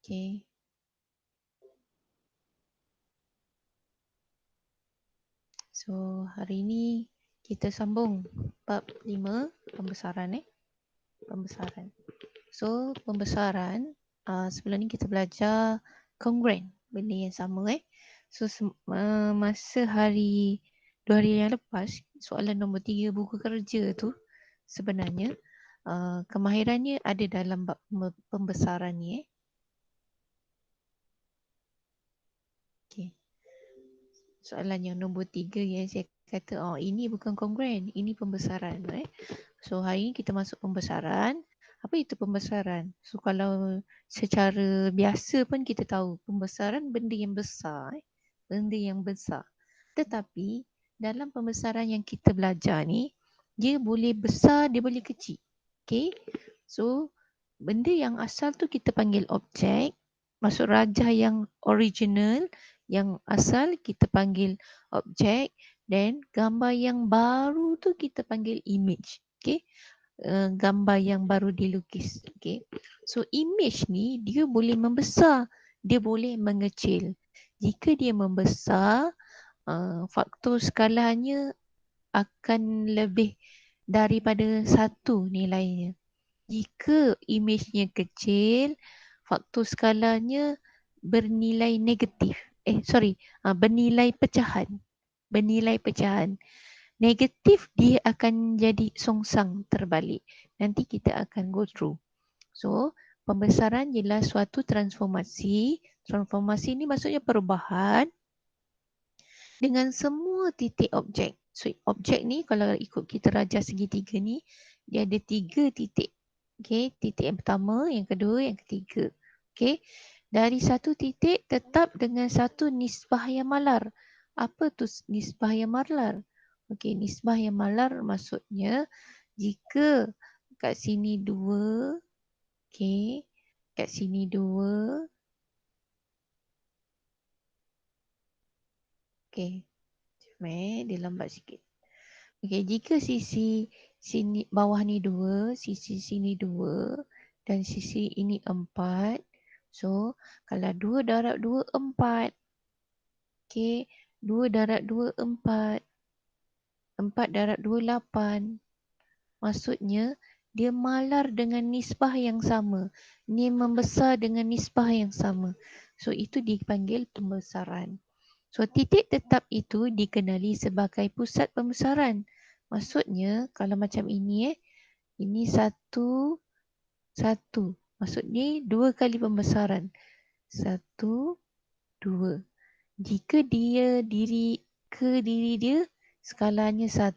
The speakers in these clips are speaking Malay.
Okay. So hari ini kita sambung bab 5 pembesaran pembesaran. So pembesaran sebelum ni kita belajar congruent, benda yang sama So masa dua hari yang lepas, soalan nombor 3 buku kerja tu sebenarnya kemahirannya ada dalam bab pembesaran ni Okay. Soalan yang nombor 3 yang saya kata, oh ini bukan congruent, ini pembesaran. So hari ni kita masuk pembesaran. Apa itu pembesaran? So kalau secara biasa pun kita tahu pembesaran benda yang besar. Benda yang besar. Tetapi dalam pembesaran yang kita belajar ni, dia boleh besar, dia boleh kecil. Okay. So benda yang asal tu kita panggil objek. Maksud rajah yang original, yang asal kita panggil objek. Dan gambar yang baru tu kita panggil image. Okay. Gambar yang baru dilukis. Okay. So image ni dia boleh membesar, dia boleh mengecil. Jika dia membesar, faktor skalanya akan lebih daripada 1 nilainya. Jika imejnya kecil, faktor skalanya bernilai negatif. Bernilai pecahan. Bernilai pecahan. Negatif dia akan jadi songsang terbalik. Nanti kita akan go through. So, pembesaran ialah suatu transformasi. Transformasi ni maksudnya perubahan dengan semua titik objek. So, objek ni kalau ikut kita rajah segitiga ni, dia ada 3 titik. Okay, titik yang pertama, yang kedua, yang ketiga. Okay, dari satu titik tetap dengan satu nisbah yang malar. Apa tu nisbah yang malar? Okay, nisbah yang malar maksudnya jika kat sini 2, okay, kat sini 2, okay, dia lambat sikit. Okay, jika sisi sini bawah ni 2, sisi sini 2 dan sisi ini 4. So, kalau 2 darab 2, 4. Okay, 2 darab 2, 4. 4 darab 2, 8. Maksudnya, dia malar dengan nisbah yang sama. Dia membesar dengan nisbah yang sama. So, itu dipanggil pembesaran. So, titik tetap itu dikenali sebagai pusat pembesaran. Maksudnya, kalau macam ini ini 1, 1. Maksudnya 2 kali pembesaran. 1, 2. Jika dia ke diri dia, skalanya 1.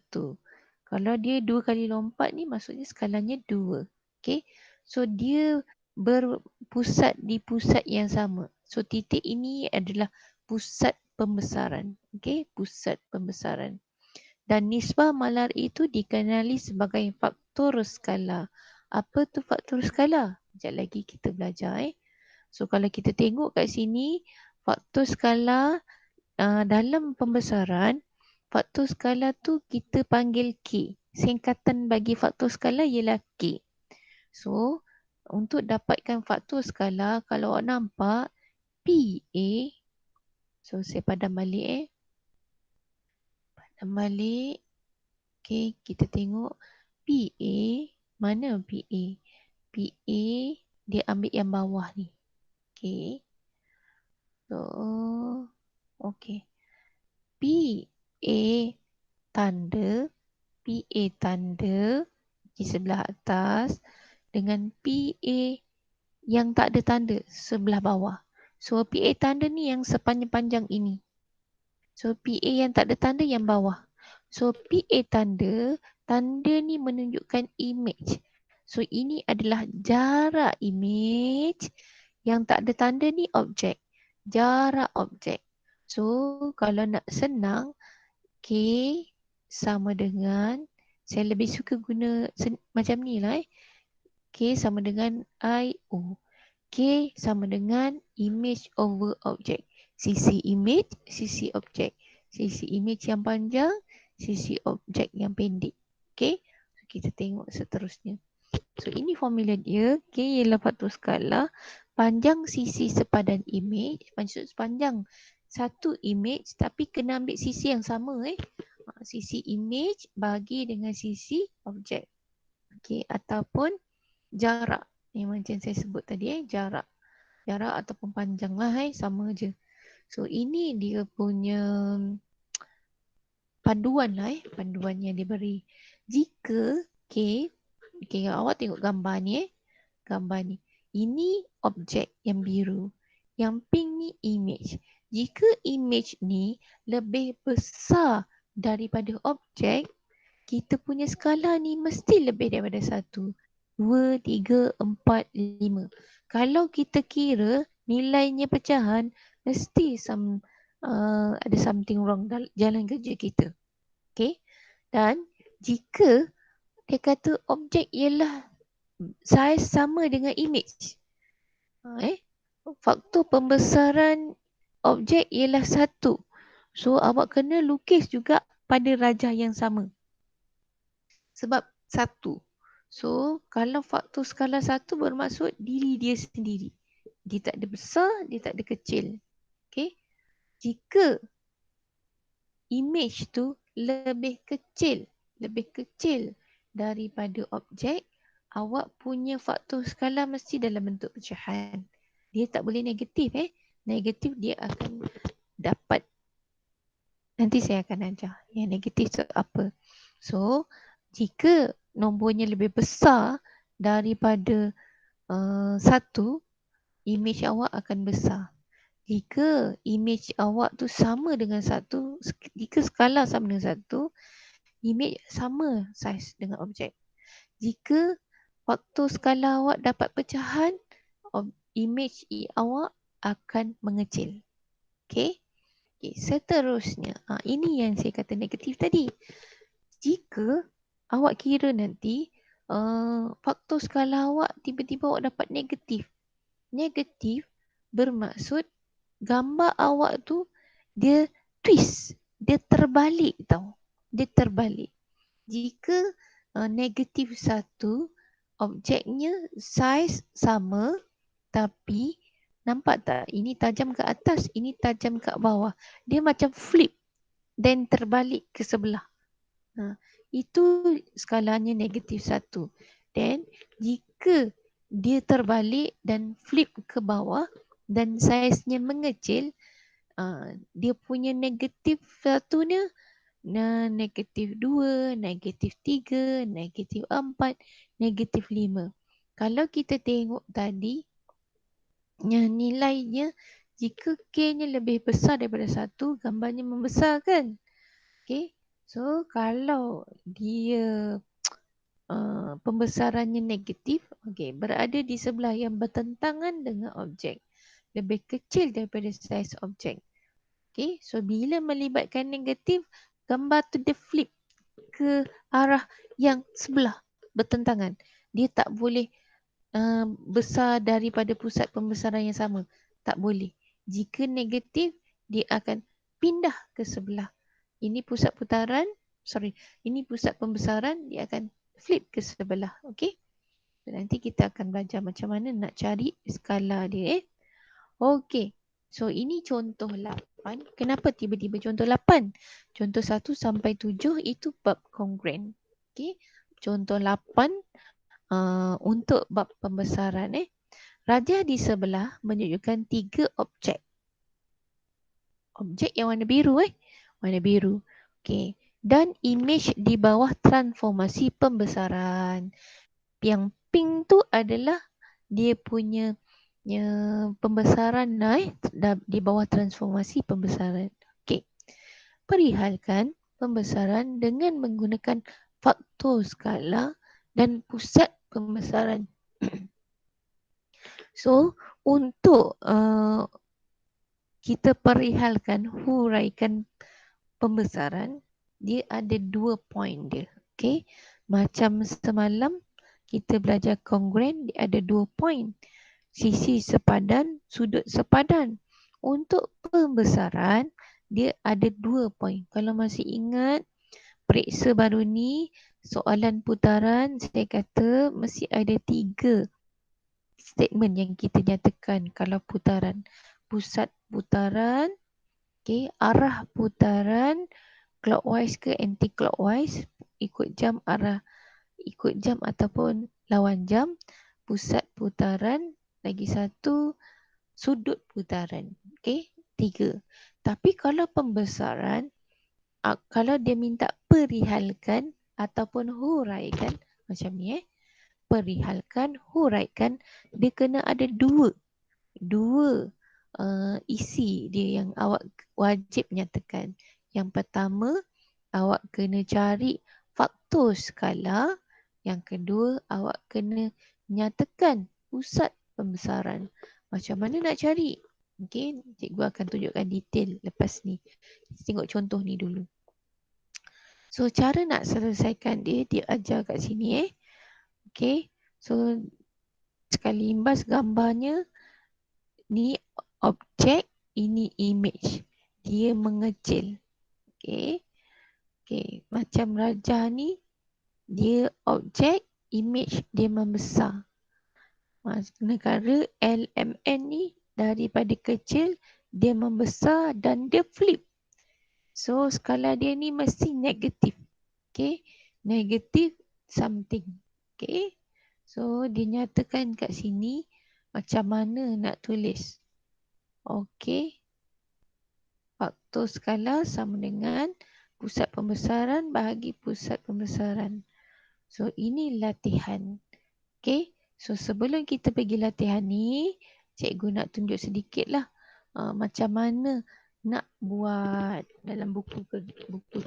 Kalau dia 2 kali lompat ni, maksudnya skalanya 2. Okay. So, dia berpusat di pusat yang sama. So, titik ini adalah pusat pembesaran. Okay. Pusat pembesaran. Dan nisbah malar itu dikenali sebagai faktor skala. Apa tu faktor skala? Sekejap lagi kita belajar. So, kalau kita tengok kat sini, faktor skala dalam pembesaran, faktor skala tu kita panggil K. Singkatan bagi faktor skala ialah K. So, untuk dapatkan faktor skala, kalau awak nampak PA, so saya padam balik Padam balik. Okay, kita tengok PA, mana PA? PA, dia ambil yang bawah ni. Okay. So, okay. PA tanda di sebelah atas dengan PA yang tak ada tanda sebelah bawah. So PA tanda ni yang sepanjang-panjang ini. So PA yang tak ada tanda yang bawah. So PA tanda ni menunjukkan image. So ini adalah jarak image, yang tak ada tanda ni objek. Jarak objek. So kalau nak senang, K sama dengan, saya lebih suka guna macam ni lah K sama dengan IO. K sama dengan image over object. Sisi image, sisi objek. Sisi image yang panjang, sisi objek yang pendek. Okay, so, kita tengok seterusnya. So ini formula dia, okay, ialah faktor skala panjang sisi sepadan image, maksud panjang satu image tapi kena ambil sisi yang sama sisi image bagi dengan sisi objek. Okay, ataupun jarak yang macam saya sebut tadi jarak ataupun panjang lah sama je. So ini dia punya panduan lah panduan yang diberi. Jika okay, awak tengok gambar ni gambar ni. Ini objek yang biru. Yang pink ni image. Jika image ni lebih besar daripada objek, kita punya skala ni mesti lebih daripada 1, 2, 3, 4, 5. Kalau kita kira nilainya pecahan, mesti ada something wrong dalam jalan kerja kita. Okay? Dan jika dia kata objek ialah saiz sama dengan image. Faktor pembesaran objek ialah 1. So awak kena lukis juga pada rajah yang sama. Sebab 1. So kalau faktor skala 1 bermaksud diri dia sendiri. Dia tak ada besar, dia tak ada kecil. Okay? Jika image tu lebih kecil daripada objek, awak punya faktor skala mesti dalam bentuk pecahan. Dia tak boleh negatif. Negatif dia akan dapat. Nanti saya akan ajar yang negatif tu apa. So, jika nombornya lebih besar daripada 1, image awak akan besar. Jika image awak tu sama dengan 1, jika skala sama dengan 1, image sama saiz dengan objek. Jika faktor skala awak dapat pecahan, image awak akan mengecil. Okay? Seterusnya, ini yang saya kata negatif tadi. Jika awak kira nanti faktor skala awak tiba-tiba awak dapat negatif. Negatif bermaksud gambar awak tu dia twist, dia terbalik tau. Dia terbalik. Jika negatif 1, objeknya saiz sama tapi nampak tak? Ini tajam ke atas, ini tajam ke bawah. Dia macam flip dan terbalik ke sebelah. Itu skalanya negatif 1. Dan jika dia terbalik dan flip ke bawah dan saiznya mengecil, dia punya negatif 1 ni negatif 2, negatif 3, negatif 4, negatif 5. Kalau kita tengok tadi, nilainya jika K-nya lebih besar daripada 1, gambarnya membesar kan? Okay. So, kalau dia pembesarannya negatif, okay, berada di sebelah yang bertentangan dengan objek. Lebih kecil daripada saiz objek. Okay. So, bila melibatkan negatif, gambar tu dia flip ke arah yang sebelah bertentangan. Dia tak boleh besar daripada pusat pembesaran yang sama. Tak boleh. Jika negatif, dia akan pindah ke sebelah. Ini pusat pembesaran, dia akan flip ke sebelah. Okay? Nanti kita akan belajar macam mana nak cari skala dia. Okay. So, ini contoh 8. Kenapa tiba-tiba contoh 8? Contoh 1 sampai 7 itu bab kongruent. Okay? Contoh 8 untuk bab pembesaran. Rajah di sebelah menunjukkan 3 objek. Objek yang warna biru. Warna biru. Okay. Dan image di bawah transformasi pembesaran. Yang pink tu adalah dia punya pembesaran di bawah transformasi pembesaran. Okay. Perihalkan pembesaran dengan menggunakan faktor skala dan pusat pembesaran. So, untuk kita perihalkan, huraikan pembesaran, dia ada 2 poin dia. Okay. Macam semalam kita belajar kongruent, dia ada 2 poin. Sisi sepadan, sudut sepadan. Untuk pembesaran, dia ada 2 poin. Kalau masih ingat, periksa baru ni, soalan putaran, saya kata mesti ada 3 statement yang kita nyatakan kalau putaran. Pusat putaran, okay, arah putaran, clockwise ke anti-clockwise, ikut jam ataupun lawan jam, pusat putaran, lagi satu sudut putaran. Okay, 3. Tapi kalau pembesaran, kalau dia minta perihalkan ataupun huraikan, macam ni perihalkan, huraikan, dia kena ada dua isi dia yang awak wajib nyatakan. Yang pertama, awak kena cari faktor skala. Yang kedua, awak kena nyatakan pusat pembesaran. Macam mana nak cari? Okay, cikgu akan tunjukkan detail lepas ni. Tengok contoh ni dulu. So, cara nak selesaikan dia ajar kat sini Okay, so sekali imbas gambarnya ni objek, ini image. Dia mengecil. Okay. Okay. Macam raja ni, dia objek, image dia membesar. Negara LMN ni daripada kecil, dia membesar dan dia flip. So skala dia ni mesti negatif. Okay. Negatif something. Okay. So dia nyatakan kat sini macam mana nak tulis. Okey. Faktor skala sama dengan pusat pembesaran bahagi pusat pembesaran. So, ini latihan. Okey. So, sebelum kita pergi latihan ni, cikgu nak tunjuk sedikit lah macam mana nak buat dalam buku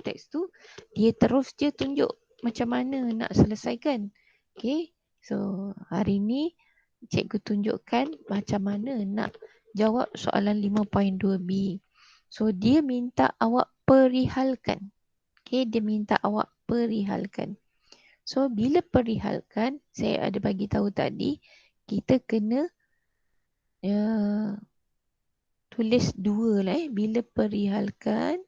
teks tu. Dia terus je tunjuk macam mana nak selesaikan. Okey. So, hari ni cikgu tunjukkan macam mana nak jawab soalan 5.2b. So dia minta awak perihalkan. Okay, dia minta awak perihalkan. So bila perihalkan, saya ada bagi tahu tadi, kita kena tulis 2 lah bila perihalkan.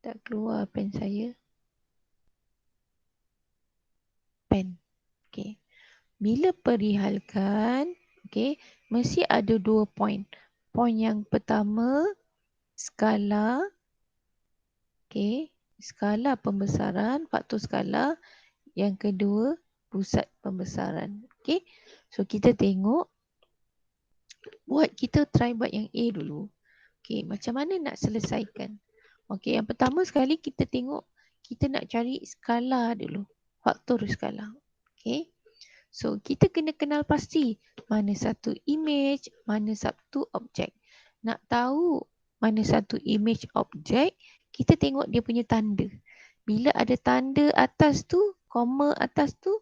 Tak keluar pen saya. Pen. Okay. Bila perihalkan, okay, mesti ada 2 poin. Poin yang pertama, skala. Okay, skala pembesaran, faktor skala. Yang kedua, pusat pembesaran. Okay, so kita tengok. Kita try buat yang A dulu. Okay, macam mana nak selesaikan? Okay, yang pertama sekali kita tengok, kita nak cari skala dulu. Faktor skala. Okay. So, kita kena kenal pasti mana satu image, mana satu objek. Nak tahu mana satu image objek, kita tengok dia punya tanda. Bila ada tanda atas tu, koma atas tu,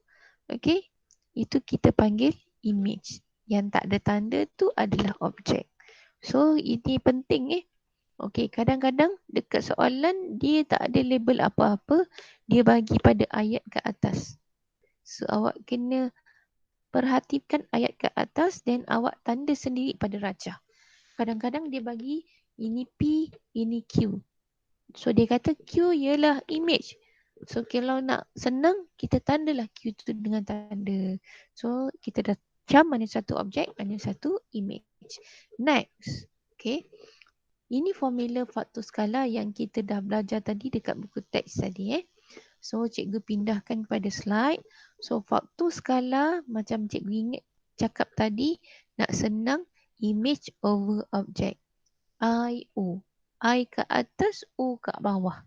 okay, itu kita panggil image. Yang tak ada tanda tu adalah objek. So, ini penting Okay, kadang-kadang dekat soalan, dia tak ada label apa-apa. Dia bagi pada ayat ke atas. So, awak kena perhatikan ayat ke atas dan awak tanda sendiri pada rajah. Kadang-kadang dia bagi ini P, ini Q. So dia kata Q ialah image. So kalau nak senang, kita tandalah Q tu dengan tanda. So kita dah cam mana satu objek, mana satu image. Next. Okay. Ini formula faktor skala yang kita dah belajar tadi dekat buku teks tadi. So cikgu pindahkan kepada slide. So faktor skala macam cikgu ingat cakap tadi, nak senang image over object. I, O. I ke atas, O ke bawah.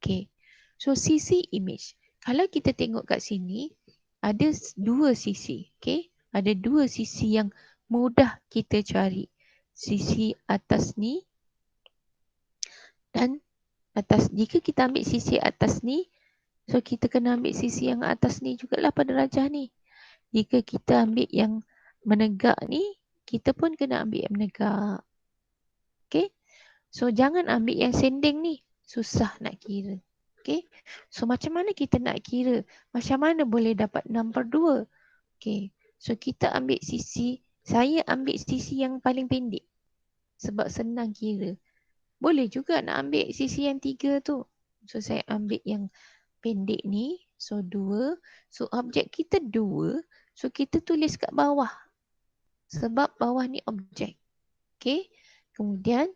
Okay. So sisi image. Kalau kita tengok kat sini, ada 2 sisi. Okay. Ada 2 sisi yang mudah kita cari. Sisi atas ni dan atas. Jika kita ambil sisi atas ni, so kita kena ambil sisi yang atas ni jugalah pada rajah ni. Jika kita ambil yang menegak ni, kita pun kena ambil yang menegak. Okay. So jangan ambil yang sending ni. Susah nak kira. Okay. So macam mana kita nak kira? Macam mana boleh dapat 6/2? Okay. So kita ambil sisi. Saya ambil sisi yang paling pendek. Sebab senang kira. Boleh juga nak ambil sisi yang 3 tu. So saya ambil yang pendek ni. So 2. So objek kita 2. So kita tulis kat bawah. Sebab bawah ni objek. Okay. Kemudian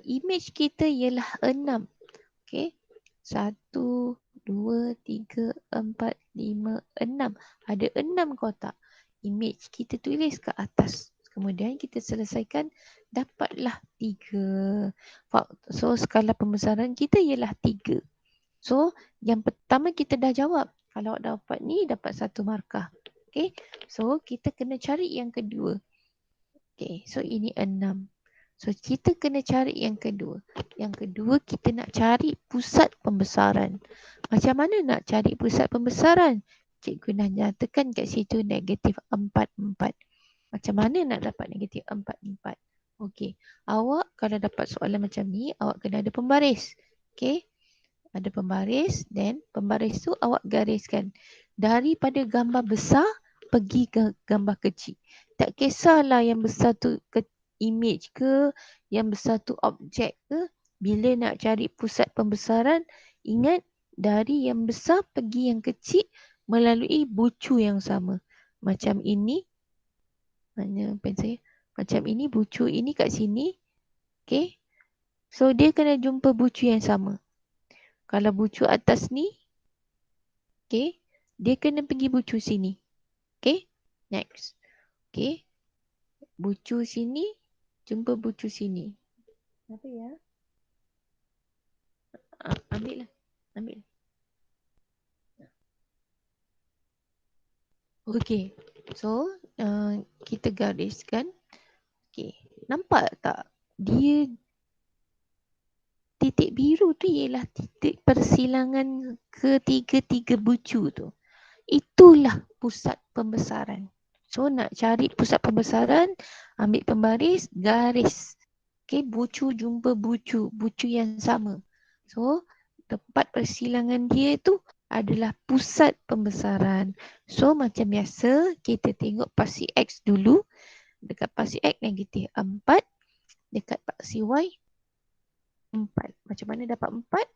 image kita ialah 6. Okay. 1, 2, 3, 4, 5, 6. Ada 6 kotak. Image kita tulis ke atas. Kemudian kita selesaikan, dapatlah 3. So skala pembesaran kita ialah 3. So yang pertama kita dah jawab. Kalau dapat ni dapat 1 markah. Okay. So kita kena cari yang kedua. Okay. So ini 6. So kita kena cari yang kedua. Yang kedua kita nak cari pusat pembesaran. Macam mana nak cari pusat pembesaran? Cikgu dah nyatakan kat situ negatif 4, 4. Macam mana nak dapat negatif 4, 4? Okey. Awak kalau dapat soalan macam ni, awak kena ada pembaris. Okey. Ada pembaris, then pembaris tu awak gariskan. Daripada gambar besar pergi ke gambar kecil. Tak kisahlah yang besar tu image ke, yang besar tu objek ke. Bila nak cari pusat pembesaran, ingat dari yang besar pergi yang kecil melalui bucu yang sama. Macam ini. Mana pen saya? Macam ini, bucu ini kat sini. Okay. So dia kena jumpa bucu yang sama. Kalau bucu atas ni, okay, dia kena pergi bucu sini. Okay. Next. Okay. Bucu sini, jumpa bucu sini. Apa ya? Ambil lah. Ambil. Okay. So, kita gariskan. Okay. Nampak tak? Dia titik biru tu ialah titik persilangan ketiga-tiga bucu tu. Itulah pusat pembesaran. So, nak cari pusat pembesaran, ambil pembaris, garis. Okay, bucu jumpa bucu. Bucu yang sama. So, tempat persilangan dia tu adalah pusat pembesaran. So, macam biasa, kita tengok pasti X dulu. Dekat pasti X negatif 4. Dekat pasti Y 4. Macam mana dapat 4?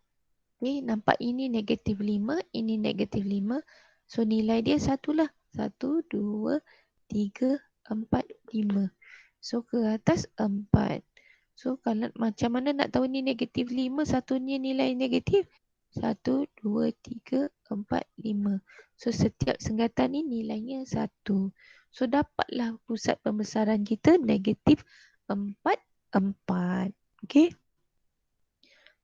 Okay, nampak ini negatif 5. Ini negatif 5. So, nilai dia satulah. 1, 2, 3, 4, 5. So, ke atas 4. So, kalau macam mana nak tahu ni negatif 5, satunya nilai negatif? 1, 2, 3, 4, 5. So, setiap senggatan ni nilainya 1. So, dapatlah pusat pembesaran kita negatif 4, 4. Okay.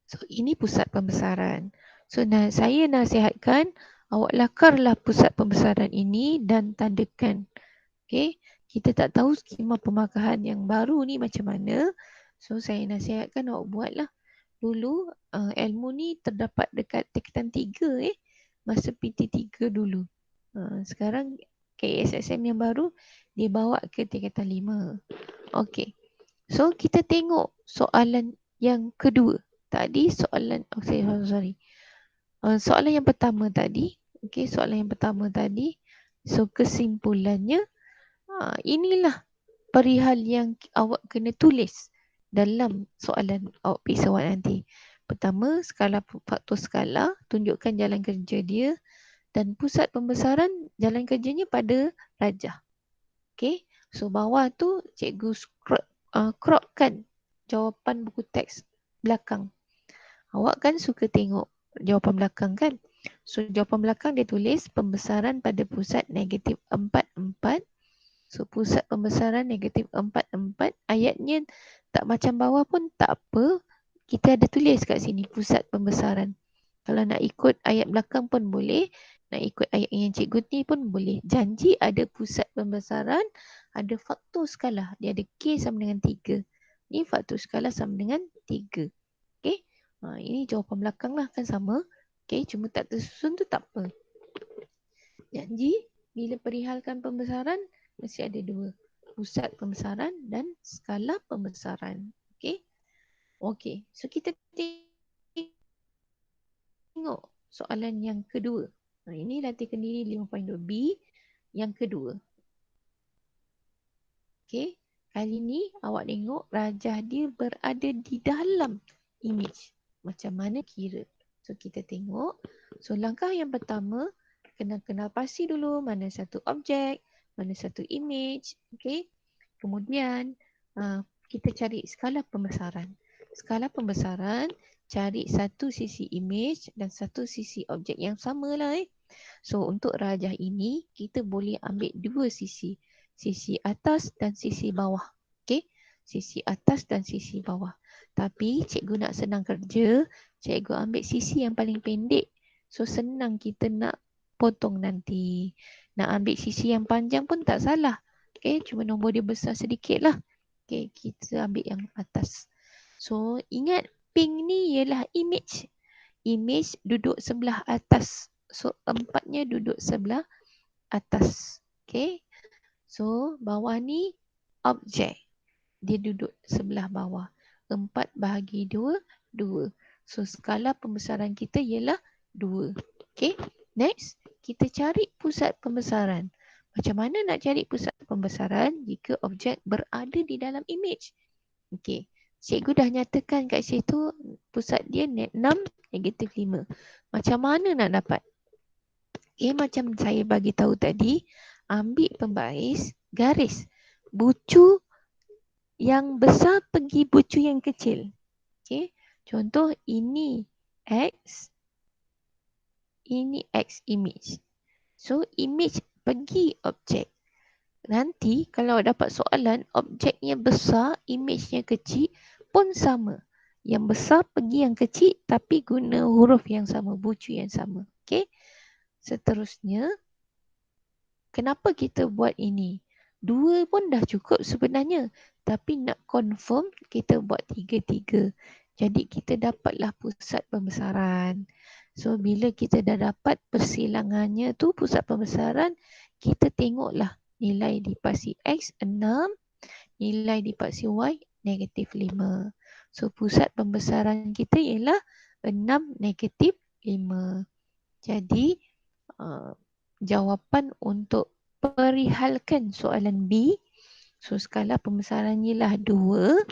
So, ini pusat pembesaran. So, saya nasihatkan awak lakarlah pusat pembesaran ini dan tandakan. Okay. Kita tak tahu skema pemakahan yang baru ni macam mana. So, saya nasihatkan awak buatlah. Dulu, ilmu ni terdapat dekat tingkatan 3 masa PT3 dulu. Sekarang, KSSM yang baru, dibawa ke tingkatan 5. Okay. So, kita tengok soalan yang kedua. Tadi soalan, sorry. Soalan yang pertama tadi. Okay, soalan yang pertama tadi. So, kesimpulannya, inilah perihal yang awak kena tulis dalam soalan awak periksa awak nanti. Pertama, skala faktor skala, tunjukkan jalan kerja dia dan pusat pembesaran jalan kerjanya pada rajah. Okay, so bawah tu cikgu cropkan jawapan buku teks belakang. Awak kan suka tengok jawapan belakang kan? So jawapan belakang dia tulis pembesaran pada pusat negatif 4, 4. So pusat pembesaran negatif 4, 4. Ayatnya tak macam bawah pun tak apa. Kita ada tulis kat sini pusat pembesaran. Kalau nak ikut ayat belakang pun boleh. Nak ikut ayat yang cikgu ni pun boleh. Janji ada pusat pembesaran, ada faktor skala. Dia ada K sama dengan 3. Ni faktor skala sama dengan 3. Okay. Ini jawapan belakang lah kan sama. Okay. Cuma tak tersusun tu tak apa. Janji bila perihalkan pembesaran, mesti ada 2. Pusat pembesaran dan skala pembesaran. Okay. Okay. So kita tengok soalan yang kedua. Ini latih kendiri 5.2B yang kedua. Okay. Kali ni awak tengok rajah dia berada di dalam image. macam mana kira. So kita tengok. So langkah yang pertama, kena kenal pasti dulu mana satu objek, mana satu image. Okay. Kemudian kita cari skala pembesaran. Skala pembesaran, cari satu sisi image dan satu sisi objek yang sama lah. So untuk rajah ini, kita boleh ambil dua sisi. Sisi atas dan sisi bawah. Okay. Sisi atas dan sisi bawah. Tapi cikgu nak senang kerja, cikgu ambil sisi yang paling pendek. So senang kita nak potong nanti. Nak ambil sisi yang panjang pun tak salah. Okay, cuma nombor dia besar sedikit lah. Okay, kita ambil yang atas. So ingat pink ni ialah image. Image duduk sebelah atas. So 4-nya duduk sebelah atas. Okay. So bawah ni objek. Dia duduk sebelah bawah. 4 bahagi 2, 2. So skala pembesaran kita ialah 2. Okay. Next, kita cari pusat pembesaran. Macam mana nak cari pusat pembesaran jika objek berada di dalam image? Okay. Cikgu dah nyatakan kat situ pusat dia 6, negatif 5. Macam mana nak dapat? Okay, macam saya bagi tahu tadi, ambil pembaris, garis. Bucu yang besar pergi bucu yang kecil. Okay. Contoh ini X. Ini X image. So image pergi objek. Nanti kalau dapat soalan, objeknya besar, image-nya kecil pun sama. Yang besar pergi yang kecil tapi guna huruf yang sama, bucu yang sama. Okay. Seterusnya, kenapa kita buat ini? 2 pun dah cukup sebenarnya. Tapi nak confirm, kita buat 3-3. Jadi kita dapatlah pusat pembesaran. So bila kita dah dapat persilangannya tu, pusat pembesaran, kita tengoklah nilai dipasi X 6, nilai dipasi Y negatif 5. So pusat pembesaran kita ialah 6 negatif 5. Jadi jawapan untuk perihalkan soalan B, so skala pembesaran ialah 2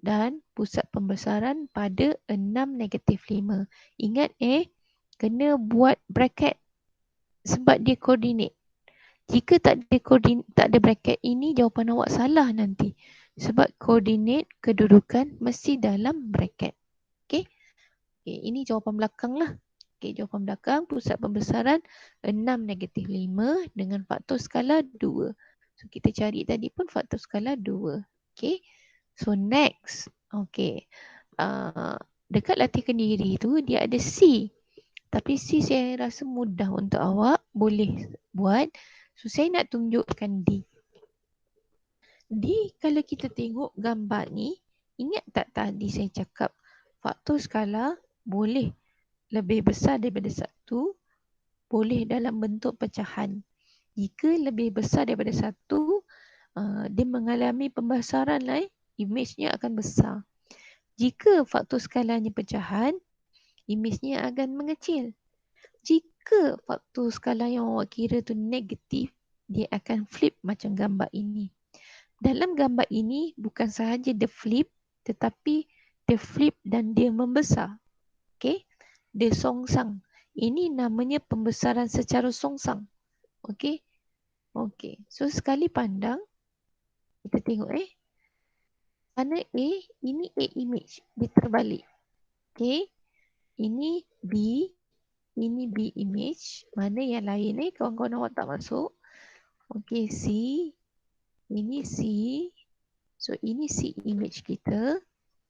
dan pusat pembesaran pada 6 negatif 5. Ingat kena buat bracket sebab dia koordinat. Jika tak ada bracket ini, jawapan awak salah nanti. Sebab koordinat kedudukan mesti dalam bracket. Okay. Okay, ini jawapan belakang lah. Okay, jawapan belakang pusat pembesaran 6 negatif 5 dengan faktor skala 2. So kita cari tadi pun faktor skala 2. Okay. So next. Okay. Dekat latihan diri tu dia ada C. Tapi C saya rasa mudah untuk awak boleh buat. So saya nak tunjukkan D. D kalau kita tengok gambar ni, ingat tak tadi saya cakap faktor skala boleh lebih besar daripada 1, boleh dalam bentuk pecahan. Jika lebih besar daripada 1, dia mengalami pembesaran lah. Image-nya akan besar. Jika faktor skalanya pecahan, image-nya akan mengecil. Jika faktor skala yang awak kira tu negatif, dia akan flip macam gambar ini. Dalam gambar ini bukan sahaja dia flip, tetapi dia flip dan dia membesar. Okay? Dia songsang. Ini namanya pembesaran secara songsang. Okay? Okay. So sekali pandang, kita tengok mana A, ini A image. Dia terbalik. Okay? Ini B, ini B image. Mana yang lain kawan-kawan awak tak masuk. Okay, C. Ini C. So ini C image kita.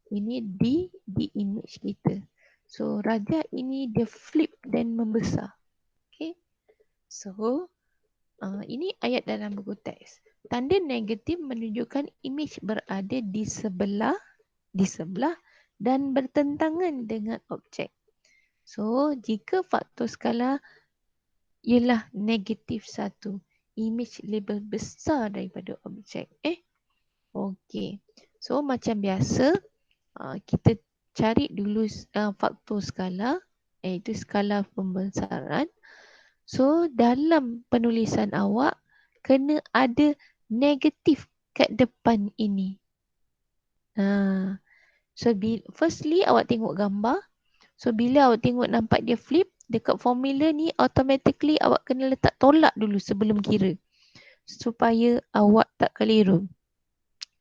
Ini D image kita. So rajah ini dia flip dan membesar. Okay. So ini ayat dalam buku teks. Tanda negatif menunjukkan image berada di sebelah dan bertentangan dengan objek. So jika faktor skala ialah negatif 1, image lebih besar daripada objek. Okay. So macam biasa, kita cari dulu faktor skala, iaitu skala pembesaran. So dalam penulisan awak kena ada negatif kat depan ini. So firstly awak tengok gambar, So bila awak tengok nampak dia flip, dekat formula ni automatically awak kena letak tolak dulu sebelum kira. Supaya awak tak keliru.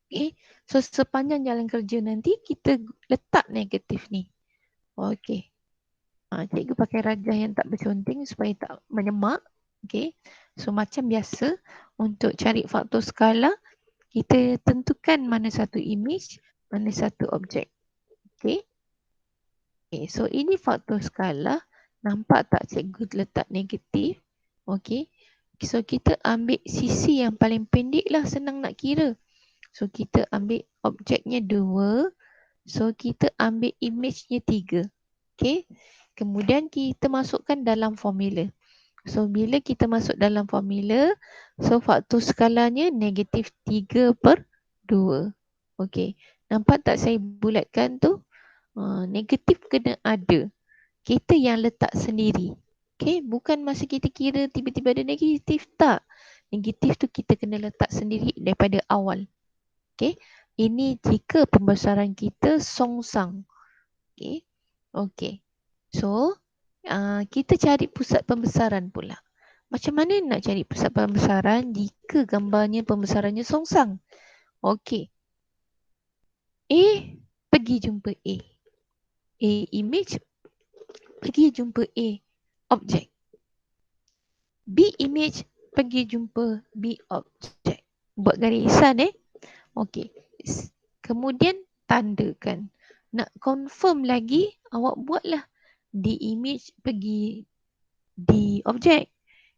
Okay. So sepanjang jalan kerja nanti kita letak negatif ni. Okay. Cikgu pakai rajah yang tak berconteng supaya tak menyemak. Okay. So macam biasa untuk cari faktor skala, kita tentukan mana satu image, mana satu objek. Okay. Okay. So ini faktor skala. Nampak tak cikgu letak negatif? Okay. So kita ambil sisi yang paling pendek lah, senang nak kira. So kita ambil objeknya 2. So kita ambil image-nya 3. Okay. Kemudian kita masukkan dalam formula. So bila kita masuk dalam formula, so faktor skalanya negatif 3/2. Okay. Nampak tak saya bulatkan tu? Negatif kena ada. Kita yang letak sendiri. Okay. Bukan masa kita kira tiba-tiba ada negatif. Tak. Negatif tu kita kena letak sendiri daripada awal. Okay. Ini jika pembesaran kita songsang. Okay. Okay. So, kita cari pusat pembesaran pula. Macam mana nak cari pusat pembesaran jika gambarnya pembesarannya songsang? Okay. A, pergi jumpa A. A image, pergi jumpa A objek. B image, pergi jumpa B objek. Buat garisan Okay. Kemudian tandakan. Nak confirm lagi, awak buatlah D image pergi D objek.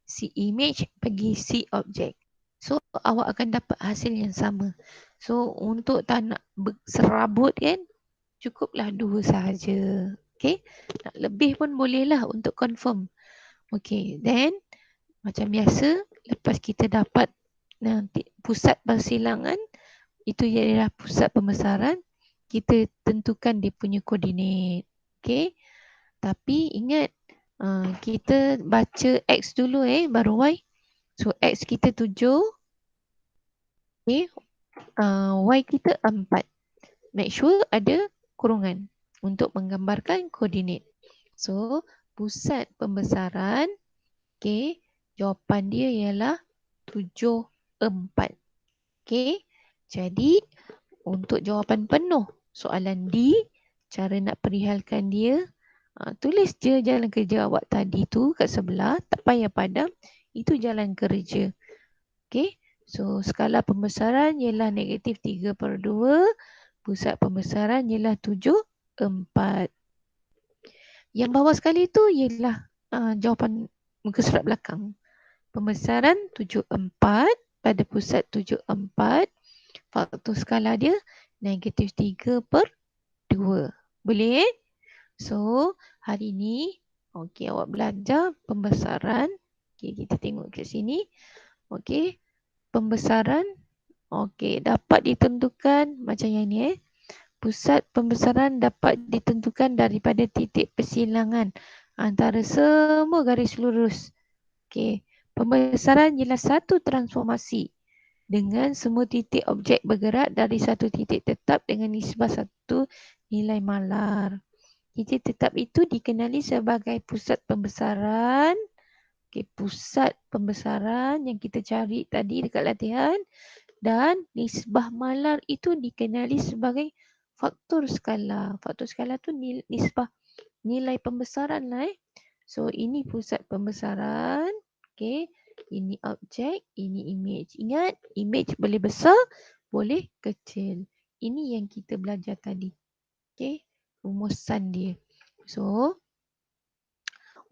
C image pergi C objek. So awak akan dapat hasil yang sama. So untuk tak nak serabut kan, cukuplah 2 sahaja. Okay. Nak lebih pun bolehlah untuk confirm. Okay. Then macam biasa, lepas kita dapat nanti pusat persilangan, itu ialah pusat pembesaran, kita tentukan dia punya koordinat. Okay. Tapi ingat, kita baca X dulu baru Y. So X kita 7. Okay. Y kita 4. Make sure ada kurungan untuk menggambarkan koordinat. So pusat pembesaran, okay, jawapan dia ialah 7, 4. Okay. Jadi untuk jawapan penuh soalan D, cara nak perihalkan dia, tulis je jalan kerja awak tadi tu kat sebelah, tak payah padam, itu jalan kerja. Okay. So skala pembesaran ialah negatif 3/2, pusat pembesaran ialah 7, 4. Yang bawah sekali tu ialah jawapan muka surat belakang. Pembesaran 7, 4 pada pusat 7, 4. Faktor skala dia negatif 3/2. Boleh? So, hari ni, okay, awak belajar pembesaran. Okay, kita tengok kat sini. Okay, pembesaran. Okay, dapat ditentukan macam yang ni. Pusat pembesaran dapat ditentukan daripada titik persilangan antara semua garis lurus. Okay, pembesaran ialah satu transformasi dengan semua titik objek bergerak dari satu titik tetap dengan nisbah satu nilai malar. Titik tetap itu dikenali sebagai pusat pembesaran. Okay, pusat pembesaran yang kita cari tadi dekat latihan. Dan nisbah malar itu dikenali sebagai faktor skala. Faktor skala tu nisbah nilai pembesaran lah. So ini pusat pembesaran. Okay. Ini objek, ini image. Ingat, image boleh besar, boleh kecil. Ini yang kita belajar tadi. Okay, rumusan dia. So,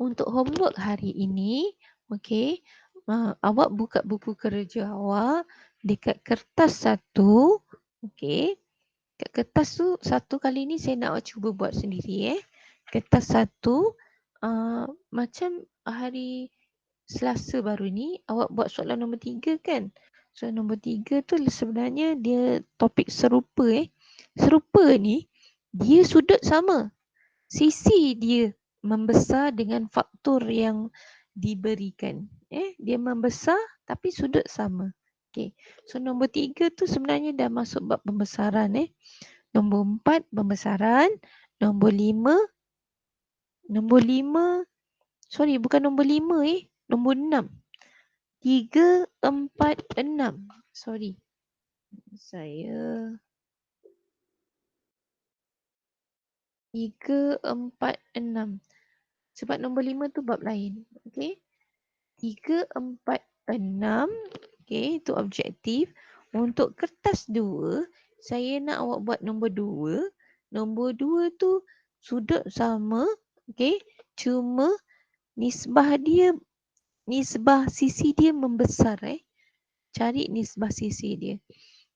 untuk homework hari ini, okay, awak buka buku kerja awak dekat kertas 1. Okay, kat kertas tu, 1 kali ni saya nak awak cuba buat sendiri. Kertas 1, macam hari Selasa baru ni, awak buat soalan nombor 3 kan? Soalan nombor 3 tu sebenarnya dia topik serupa. Serupa ni, dia sudut sama. Sisi dia membesar dengan faktor yang diberikan. Dia membesar tapi sudut sama. Okay. So nombor 3 tu sebenarnya dah masuk bab pembesaran. Nombor 4 pembesaran. Nombor 5 Nombor 5. Sorry, bukan nombor 5 Nombor 6. 3, 4, 6. Sorry. Saya 3, 4, 6. Sebab nombor 5 tu bab lain. Okey. 3, 4, 6. Okey, itu objektif. Untuk kertas 2, saya nak awak buat nombor 2. Nombor 2 tu sudut sama. Okey. Cuma nisbah sisi dia membesar. Cari nisbah sisi dia.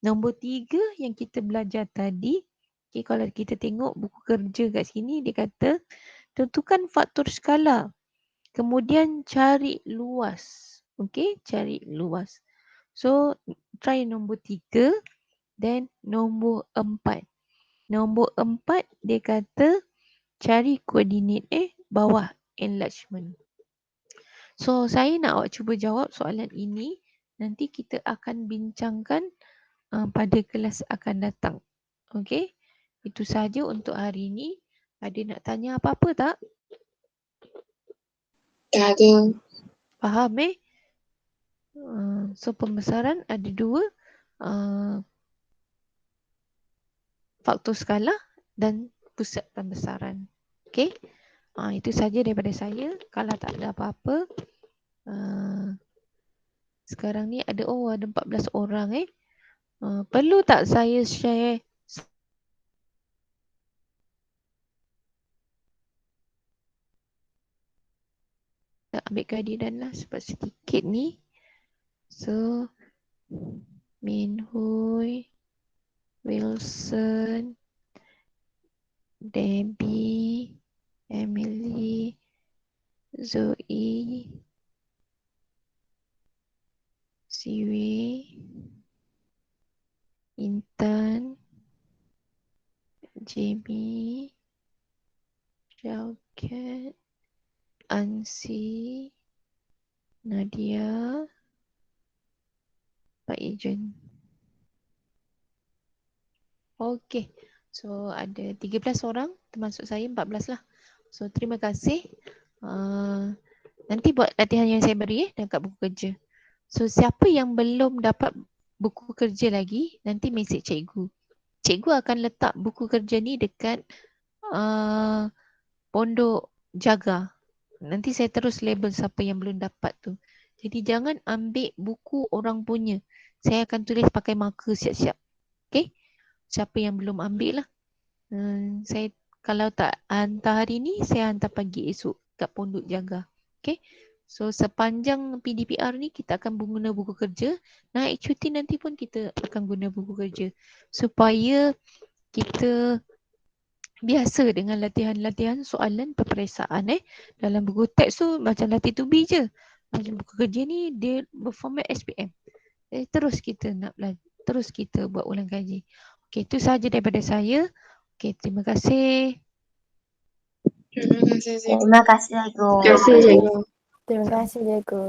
Nombor 3 yang kita belajar tadi. Okay, kalau kita tengok buku kerja kat sini, dia kata tentukan faktor skala. Kemudian cari luas. Okay, cari luas. So, try nombor 3 dan nombor 4. Nombor 4 dia kata cari koordinat bawah enlargement. So, saya nak awak cuba jawab soalan ini. Nanti kita akan bincangkan pada kelas akan datang. Okey. Itu sahaja untuk hari ini. Ada nak tanya apa-apa tak? Tak ada. Faham So pembesaran ada 2. Faktor skala dan pusat pembesaran. Okey. Itu saja daripada saya. Kalau tak ada apa-apa. Sekarang ni ada 14 orang perlu tak saya share ambil kehadiran lah sebab sedikit ni. So Min Hui, Wilson, Debbie, Emily, Zoe, Siwi, Intan, Jamie, Syaukat, Ansi, Nadia, Pak Ijen. Okey. So ada 13 orang termasuk saya 14 lah. So terima kasih. Nanti buat latihan yang saya beri dekat buku kerja. So siapa yang belum dapat buku kerja lagi, nanti mesej cikgu. Cikgu akan letak buku kerja ni dekat pondok jaga. Nanti saya terus label siapa yang belum dapat tu. Jadi jangan ambil buku orang punya. Saya akan tulis pakai marker siap-siap. Okay? Siapa yang belum ambil lah. Saya kalau tak hantar hari ni, saya hantar pagi esok kat pondok jaga. Okay? So sepanjang PDPR ni kita akan guna buku kerja. Naik cuti nanti pun kita akan guna buku kerja. Supaya kita biasa dengan latihan-latihan soalan peperiksaan dalam buku teks tu macam latih to be je. Macam buku kerja ni dia berformat SPM. Terus kita nak belajar, terus kita buat ulang kaji. Okey, itu sahaja daripada saya. Okey, terima kasih. Terima kasih, cikgu. Terima kasih, cikgu. Terima kasih, cikgu. Terima kasih, cikgu.